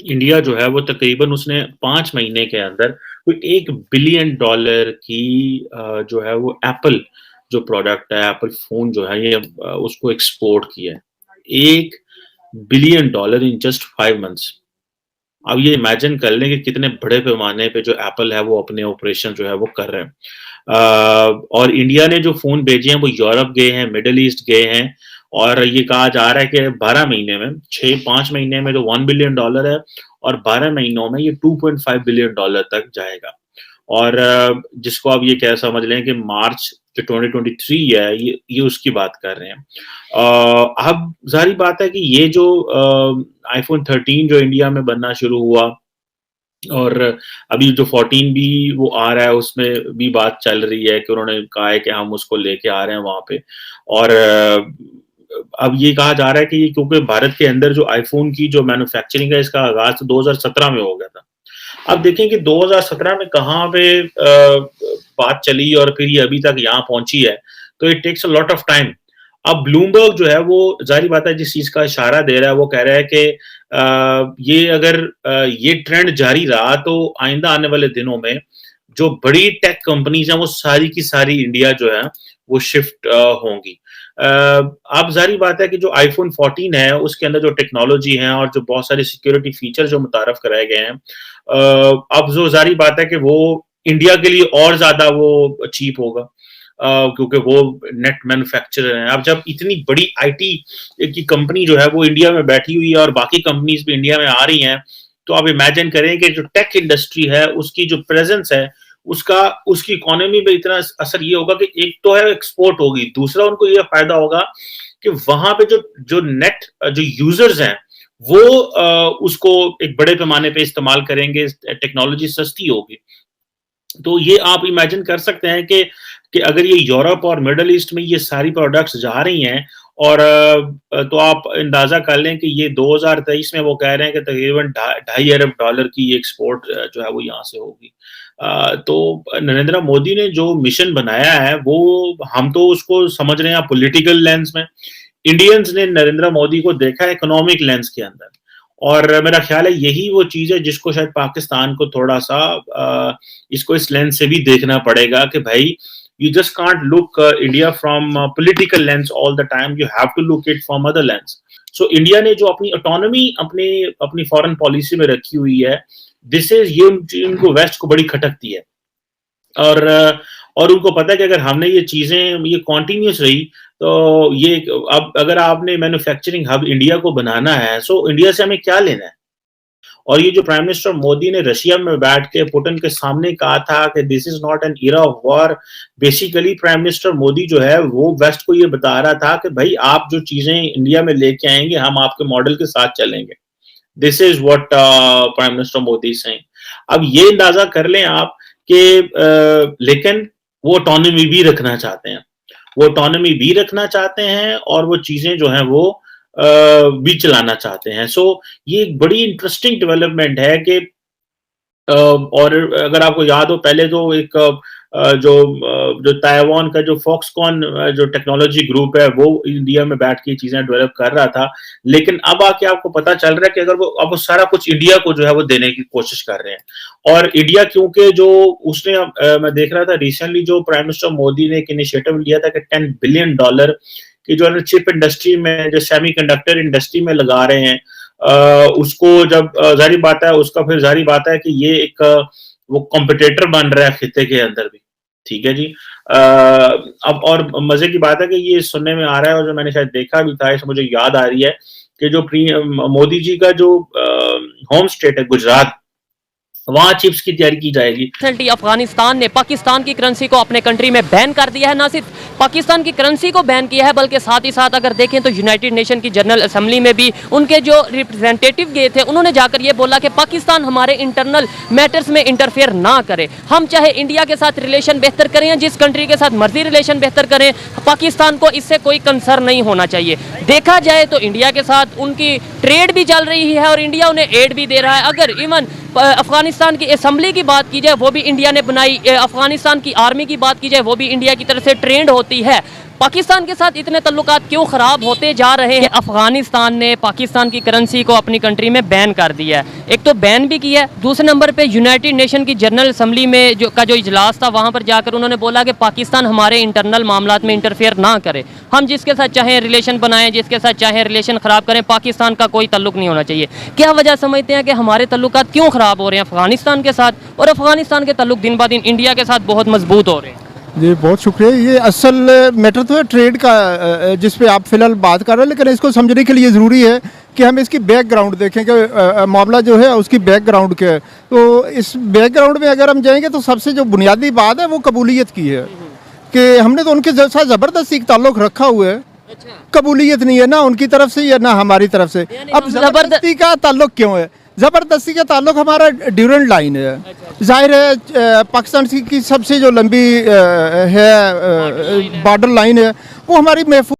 India जो है वो तकरीबन उसने 5 महीने के अंदर कोई $1 बिलियन की जो है वो एप्पल जो प्रोडक्ट है, एप्पल फ़ोन जो है ये उसको एक्सपोर्ट किया है। $1 बिलियन इन जस्ट 5 मंथ्स। अब ये इमेजिन कर लें कि कितने बड़े पैमाने पे जो एप्पल है वो अपने ऑपरेशन जो है वो कर रहे हैं। और इंडिया ने जो फ़ोन भेजे हैं वो यूरोप गए हैं, मिडल ईस्ट गए हैं और ये कहा जा रहा है कि 12 महीने में 6-5 महीने में जो $1 बिलियन है और 12 महीनों में ये $2.5 बिलियन तक जाएगा। और जिसको आप ये कह समझ लें कि मार्च जो 2023 है ये उसकी बात कर रहे हैं। अब ज़ाहिर बात है कि ये जो आईफ़ोन 13 जो इंडिया में बनना शुरू हुआ और अभी जो 14 भी वो आ रहा है उसमें भी बात चल रही है कि उन्होंने कहा है कि हम उसको लेके आ रहे हैं वहाँ पे और अब ये कहा जा रहा है कि क्योंकि भारत के अंदर जो आईफ़ोन की जो मैन्युफैक्चरिंग है इसका आगाज़ तो 2017 में हो गया था। अब देखें कि 2017 में कहाँ पे बात चली और फिर ये अभी तक यहाँ पहुँची है, तो it takes a lot of time. अब ब्लूमबर्ग जो है वो ज़ाहिर बात है जिस चीज़ का इशारा दे रहा है वो कह रहा है कि ये अगर ये ट्रेंड जारी रहा तो आइंदा आने वाले दिनों में जो बड़ी टेक कंपनीज़ हैं वो सारी की सारी इंडिया जो है वो शिफ्ट होंगी। अब ज़ाहिर बात है कि जो आईफ़ोन 14 है उसके अंदर जो टेक्नोलॉजी है और जो बहुत सारे सिक्योरिटी फीचर जो मुतारफ़ कराए गए हैं अब जो ज़ाहिर बात है कि वो इंडिया के लिए और ज़्यादा वो चीप होगा। क्योंकि वो नेट मैन्युफैक्चरर हैं। अब जब इतनी बड़ी आईटी की कंपनी जो है वो इंडिया में बैठी हुई है और बाकी कंपनीज़ भी इंडिया में आ रही हैं, तो आप इमेजिन करें कि जो टेक इंडस्ट्री है उसकी जो प्रेज़ेंस है, उसका उसकी इकोनॉमी पे इतना असर ये होगा कि एक तो है एक्सपोर्ट होगी, दूसरा उनको ये फ़ायदा होगा कि वहाँ पे जो जो नेट जो यूज़र्स हैं, वो उसको एक बड़े पैमाने पे इस्तेमाल करेंगे, टेक्नोलॉजी सस्ती होगी। तो ये आप इमेजिन कर सकते हैं कि अगर ये यूरोप और मिडल ईस्ट में ये सारी प्रोडक्ट्स जा रही हैं और तो आप अंदाज़ा कर लें कि ये 2023 में वो कह रहे हैं कि तकरीबन ढाई अरब डॉलर की एक्सपोर्ट जो है वो यहाँ से होगी। तो नरेंद्र मोदी ने जो मिशन बनाया है वो हम तो उसको समझ रहे हैं पॉलिटिकल लेंस में। इंडियंस ने नरेंद्र मोदी को देखा है इकोनॉमिक लेंस के अंदर और मेरा ख्याल है यही वो चीज़ है जिसको शायद पाकिस्तान को थोड़ा-सा इसको इस लेंस से भी देखना पड़ेगा कि भाई you just can't look India from political lens all the time. You have to look it from other lens. So India ने जो अपनी ऑटोनॉमी अपने अपनी फॉरेन पॉलिसी में रखी हुई है, दिस इज ये इनको वेस्ट को बड़ी खटकती है और और उनको पता है कि अगर हमने ये चीजें ये कॉन्टिन्यूस रही तो ये अब अगर आपने मैन्युफैक्चरिंग हब इंडिया को बनाना है सो इंडिया से हमें क्या लेना है और ये जो प्राइम मिनिस्टर मोदी ने रशिया में बैठ के पुतिन के सामने कहा था कि this is not an era of war basically prime minister Modi जो है वो वेस्ट को ये बता रहा था कि भाई आप जो चीजें इंडिया में लेके आएंगे हम आपके मॉडल के साथ चलेंगे this is what prime minister Modi saying अब ये अंदाजा कर लें आप कि लेकिन वो ऑटोनॉमी भी रखना चाहते हैं वो ऑटोनॉमी भी रखना चाहते हैं और वो चीजें जो हैं वो भी चलाना चाहते हैं सो ये एक बड़ी इंटरेस्टिंग डेवलपमेंट है कि और अगर आपको याद हो पहले तो एक जो ताइवान का जो फॉक्सकॉन जो टेक्नोलॉजी ग्रुप है वो इंडिया में बैठ के चीजें डेवलप कर रहा था लेकिन अब आके आपको पता चल रहा है कि अगर वो अब वो सारा कुछ इंडिया को जो है वो देने की कोशिश कर रहे हैं और इंडिया क्योंकि जो उसने मैं देख रहा था रिसेंटली जो प्राइम मिनिस्टर मोदी ने एक इनिशिएटिव लिया था कि $10 बिलियन की जो है चिप इंडस्ट्री में जो सेमीकंडक्टर इंडस्ट्री में लगा रहे हैं उसको जब जारी बात है उसका फिर जारी बात है कि ये एक वो कॉम्पिटिटर बन रहा है खिते के अंदर भी ठीक है जी अब और मजे की बात है कि ये सुनने में आ रहा है और जो मैंने शायद देखा भी था मुझे याद आ रही है कि जो मोदी जी का जो होम स्टेट है गुजरात वहाँ चिप्स की तैयारी की जाएगी। रिसेंटली अफगानिस्तान ने पाकिस्तान की करेंसी को अपने कंट्री में बैन कर दिया है। ना सिर्फ पाकिस्तान की करेंसी को बैन किया है बल्कि साथ ही साथ अगर देखें तो यूनाइटेड नेशन की जनरल असेंबली में भी उनके जो रिप्रेजेंटेटिव गए थे उन्होंने जाकर ये बोला कि पाकिस्तान हमारे इंटरनल मैटर्स में इंटरफेयर ना करे। हम चाहे इंडिया के साथ रिलेशन बेहतर करें या जिस कंट्री के साथ मर्जी रिलेशन बेहतर करें पाकिस्तान को इससे कोई कंसर्न नहीं होना चाहिए। देखा जाए तो इंडिया के साथ उनकी ट्रेड भी चल रही है और इंडिया उन्हें एड भी दे रहा है। अगर इवन अफगानिस्तान की असेंबली की बात की जाए वो भी इंडिया ने बनाई, अफगानिस्तान की आर्मी की बात की जाए वो भी इंडिया की तरफ से ट्रेंड होती है। पाकिस्तान के साथ इतने तल्लुकात क्यों ख़राब होते जा रहे हैं? अफ़गानिस्तान ने पाकिस्तान की करेंसी को अपनी कंट्री में बैन कर दिया है। एक तो बैन भी किया है, दूसरे नंबर पे यूनाइटेड नेशन की जनरल असम्बली में जो इजलास था वहाँ पर जाकर उन्होंने बोला कि पाकिस्तान हमारे इंटरनल मामलात में इंटरफेयर ना करे, हम जिसके साथ चाहें रिलेशन बनाएं, जिसके साथ चाहें रिलेशन ख़राब करें, पाकिस्तान का कोई तल्लुक नहीं होना चाहिए। क्या वजह समझते हैं कि हमारे तल्लुकात क्यों ख़राब हो रहे हैं अफ़गानिस्तान के साथ, और अफ़गानिस्तान के तल्लुक दिन ब दिन इंडिया के साथ बहुत मजबूत हो रहे हैं? जी बहुत शुक्रिया। ये असल मैटर तो है ट्रेड का, जिस पे आप फिलहाल बात कर रहे हैं, लेकिन इसको समझने के लिए ज़रूरी है कि हम इसकी बैकग्राउंड देखें कि मामला जो है उसकी बैकग्राउंड क्या है। तो इस बैकग्राउंड में अगर हम जाएंगे तो सबसे जो बुनियादी बात है वो कबूलियत की है कि हमने तो उनके साथ ज़बरदस्ती ताल्लुक़ रखा हुआ है। कबूलियत नहीं है ना उनकी तरफ से या ना हमारी तरफ से। अब ज़बरदस्ती का ताल्लुक़ क्यों है? ज़बरदस्ती का ताल्लुक़ हमारा ड्यूरेंट लाइन है। जाहिर है पाकिस्तान की सबसे जो लंबी है बॉर्डर लाइन है वो हमारी महफूज